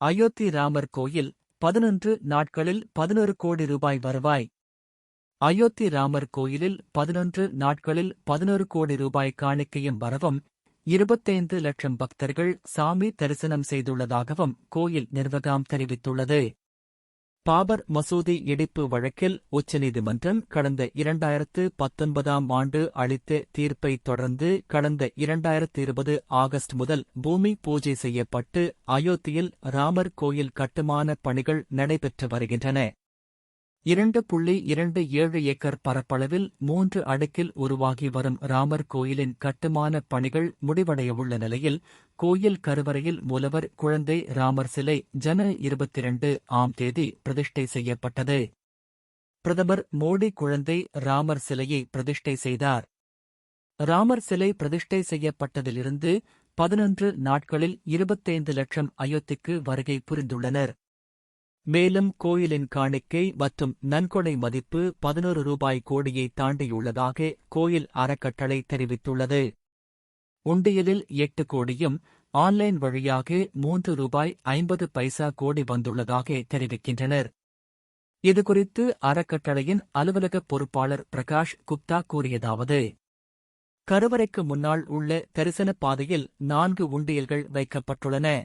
அயோத்தி ராமர் கோயில் 11 நாட்களில் 11 கோடி ரூபாய் வருவாய். அயோத்தி ராமர் கோயிலில் 11 நாட்களில் 11 கோடி ரூபாய் காணிக்கையும் வரவும் 25 லட்சம் பக்தர்கள் சாமி தரிசனம் செய்துள்ளதாகவும் கோயில் நிர்வாகம் தெரிவித்துள்ளது. பாபர் மசூதி இடிப்பு வழக்கில் உச்சநீதிமன்றம் கடந்த 2019ஆம் ஆண்டு அளித்த தீர்ப்பை தொடர்ந்து கடந்த 2020 ஆகஸ்ட் முதல் பூமி பூஜை செய்யப்பட்டு அயோத்தியில் ராமர் கோயில் கட்டுமான பணிகள் நடைபெற்று வருகின்றன. 2.27 ஏக்கர் பரப்பளவில் 3 அடுக்கில் உருவாகி வரும் ராமர் கோயிலின் கட்டுமான பணிகள் முடிவடையவுள்ள நிலையில் கோயில் கருவறையில் மூலவர் குழந்தை ராமர் சிலை ஜனவரி 22ஆம் தேதி பிரதிஷ்டை செய்யப்பட்டது. பிரதமர் மோடி குழந்தை ராமர் சிலையை பிரதிஷ்டை செய்தார். ராமர் சிலை பிரதிஷ்டை செய்யப்பட்டதிலிருந்து 11 நாட்களில் 25 லட்சம் அயோத்திக்கு வருகை புரிந்துள்ளனர். மேலும் கோயிலின் காணிக்கை மற்றும் நன்கொடை மதிப்பு 11 ரூபாய் கோடியை தாண்டியுள்ளதாக கோயில் அறக்கட்டளை தெரிவித்துள்ளது. உண்டியலில் 8 கோடியும் ஆன்லைன் வழியாக 3 ரூபாய் 50 பைசா கோடி வந்துள்ளதாக தெரிவிக்கின்றனர். இதுகுறித்து அறக்கட்டளையின் அலுவலக பொறுப்பாளர் பிரகாஷ் குப்தா கூறியதாவது: கருவறைக்கு முன்னால் உள்ள தரிசன பாதையில் 4 உண்டியல்கள் வைக்கப்பட்டுள்ளன.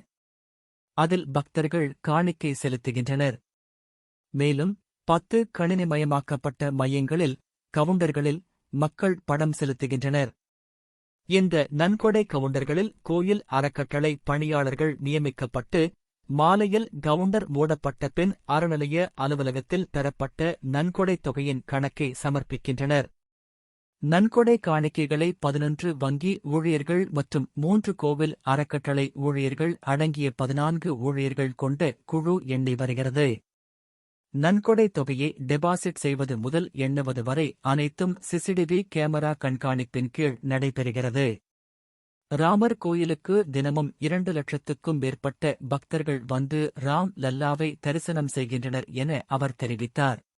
அதில் பக்தர்கள் காணிக்கை செலுத்துகின்றனர். மேலும் 10 கணினிமயமாக்கப்பட்ட மையங்களில் கவுண்டர்களில் மக்கள் பணம் செலுத்துகின்றனர். இந்த நன்கொடை கவுண்டர்களில் கோயில் அறக்கட்டளை பணியாளர்கள் நியமிக்கப்பட்டு மாலையில் கவுண்டர் மூடப்பட்ட பின் அறநிலைய அலுவலகத்தில் பெறப்பட்ட நன்கொடை தொகையின் கணக்கை சமர்ப்பிக்கின்றனர். நன்கொடை காணிக்கைகளை 11 வங்கி ஊழியர்கள் மற்றும் 3 கோவில் அறக்கட்டளை ஊழியர்கள் அடங்கிய 14 ஊழியர்கள் கொண்ட குழு எண்ணி வருகிறது. நன்கொடை தொகையை டெபாசிட் செய்வது முதல் எண்ணுவது வரை அனைத்தும் சிசிடிவி கேமரா கண்காணிப்பின் கீழ் நடைபெறுகிறது. ராமர் கோயிலுக்கு தினமும் 2 லட்சத்துக்கும் மேற்பட்ட பக்தர்கள் வந்து ராம் லல்லாவை தரிசனம் செய்கின்றனர் என அவர் தெரிவித்தார்.